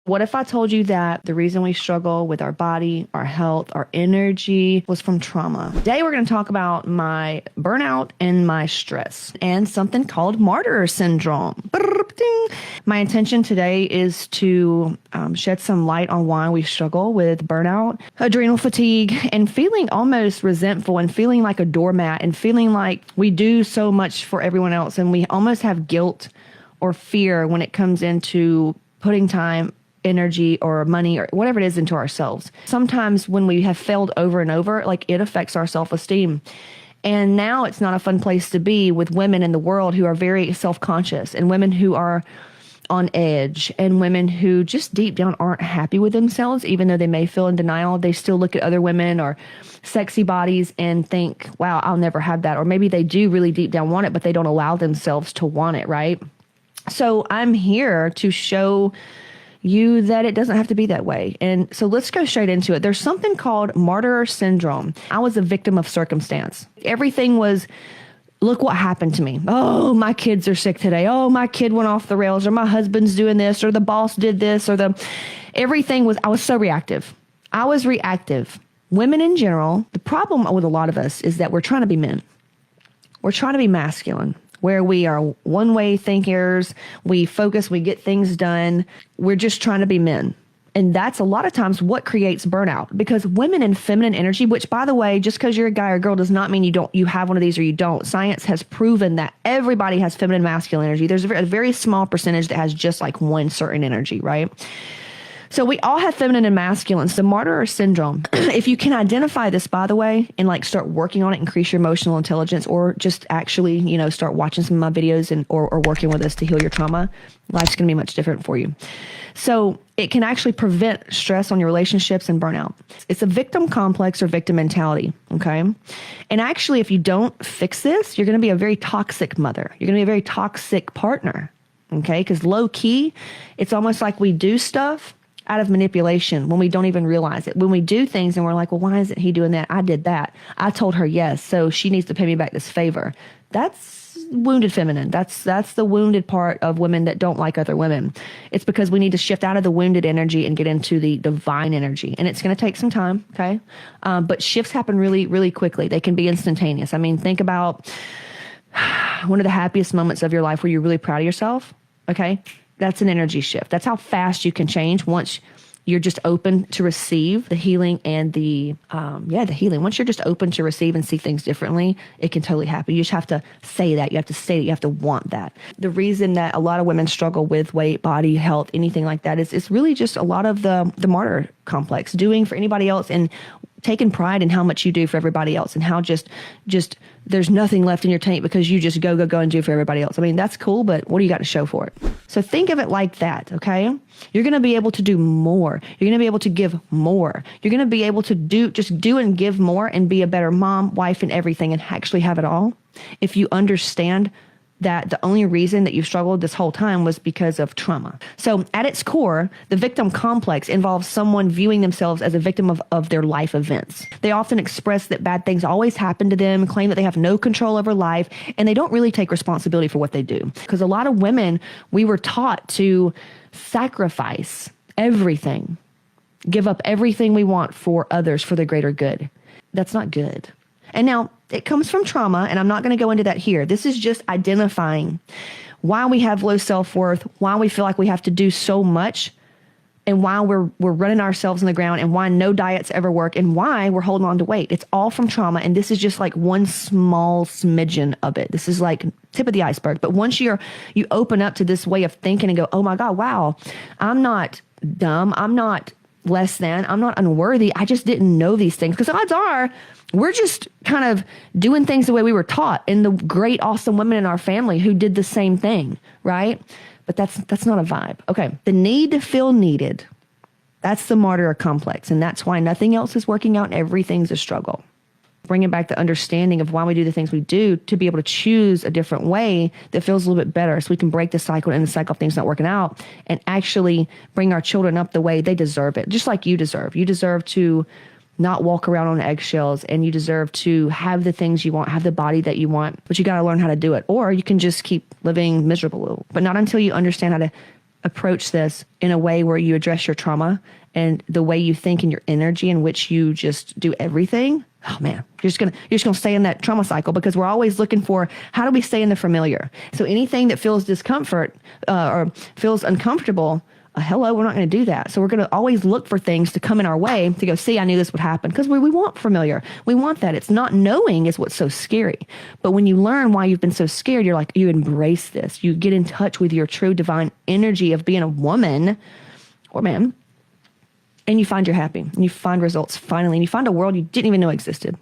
What if I told you that the reason we struggle with our body, our health, our energy was from trauma? Today, we're going to talk about my burnout and my stress and something called Martyr syndrome. My intention today is to shed some light on why we struggle with burnout, adrenal fatigue, and feeling almost resentful and feeling like a doormat and feeling like we do so much for everyone else. And we almost have guilt or fear when it comes into putting time, energy, or money, or whatever it is, into ourselves. Sometimes when we have failed over and over, like, it affects our self-esteem. And now it's not a fun place to be with women in the world who are very self-conscious, and women who are on edge, and women who just deep down aren't happy with themselves. Even though they may feel in denial, they still look at other women or sexy bodies and think, wow, I'll never have that. Or maybe they do really deep down want it, but they don't allow themselves to want it, right? So I'm here to show you that it doesn't have to be that way. And so let's go straight into it. There's something called Martyr syndrome. I was a victim of circumstance. Everything was, look what happened to me. Oh, my kids are sick today. Oh, my kid went off the rails, or my husband's doing this, or the boss did this, or everything was, I was so reactive. I was reactive. Women in general, the problem with a lot of us is that we're trying to be men. We're trying to be masculine, where we are one-way thinkers, we focus, we get things done. We're just trying to be men. And that's a lot of times what creates burnout, because women in feminine energy, which, by the way, just because you're a guy or girl does not mean you have one of these or you don't. Science has proven that everybody has feminine, masculine energy. There's a very small percentage that has just like one certain energy, right? So we all have feminine and masculine. So Martyr syndrome, if you can identify this, by the way, and like start working on it, increase your emotional intelligence, or just actually, start watching some of my videos or working with us to heal your trauma, life's going to be much different for you. So it can actually prevent stress on your relationships and burnout. It's a victim complex or victim mentality, okay? And actually, if you don't fix this, you're going to be a very toxic mother. You're going to be a very toxic partner, okay? Because low key, it's almost like we do stuff out of manipulation when we don't even realize it. When we do things and we're like, well, why isn't he doing that? I did that. I told her yes, so she needs to pay me back this favor. That's wounded feminine. That's the wounded part of women that don't like other women. It's because we need to shift out of the wounded energy and get into the divine energy. And it's going to take some time, okay? But shifts happen really, really quickly. They can be instantaneous. I mean, think about one of the happiest moments of your life where you're really proud of yourself, okay? That's an energy shift. That's how fast you can change once you're just open to receive the healing and the healing. Once you're just open to receive and see things differently, it can totally happen. You just have to say that. You have to say that. You have to want that. The reason that a lot of women struggle with weight, body, health, anything like that is it's really just a lot of the martyr complex, doing for anybody else and taking pride in how much you do for everybody else, and how just there's nothing left in your tank because you just go and do for everybody else. I mean, that's cool, but what do you got to show for it? So think of it like that, okay? You're going to be able to do more. You're going to be able to give more. You're going to be able to do and give more and be a better mom, wife, and everything, and actually have it all if you understand that the only reason that you struggled this whole time was because of trauma. So at its core, the victim complex involves someone viewing themselves as a victim of their life events. They often express that bad things always happen to them, claim that they have no control over life, and they don't really take responsibility for what they do. Because a lot of women, we were taught to sacrifice everything, give up everything we want for others for the greater good. That's not good. And now, it comes from trauma, and I'm not going to go into that here. This is just identifying why we have low self-worth, why we feel like we have to do so much, and why we're running ourselves in the ground, and why no diets ever work, and why we're holding on to weight. It's all from trauma, and this is just like one small smidgen of it. This is like tip of the iceberg. But once you open up to this way of thinking and go, oh my God, wow, I'm not dumb, I'm not less than, I'm not unworthy, I just didn't know these things. Because odds are, we're just kind of doing things the way we were taught, and the great, awesome women in our family who did the same thing, right? But that's not a vibe. Okay, the need to feel needed. That's the martyr complex, and that's why nothing else is working out and everything's a struggle. Bringing back the understanding of why we do the things we do to be able to choose a different way that feels a little bit better, so we can break the cycle and the cycle of things not working out and actually bring our children up the way they deserve it, just like you deserve. You deserve to not walk around on eggshells, and you deserve to have the things you want, have the body that you want, but you got to learn how to do it. Or you can just keep living miserable, but not until you understand how to approach this in a way where you address your trauma and the way you think and your energy in which you just do everything, oh man, you're just gonna stay in that trauma cycle, because we're always looking for, how do we stay in the familiar? So anything that feels discomfort or feels uncomfortable, hello, we're not going to do that. So we're going to always look for things to come in our way to go, see, I knew this would happen, because we want familiar. We want that. It's not knowing is what's so scary. But when you learn why you've been so scared, you're like, you embrace this. You get in touch with your true divine energy of being a woman or man, and you find you're happy, and you find results finally, and you find a world you didn't even know existed.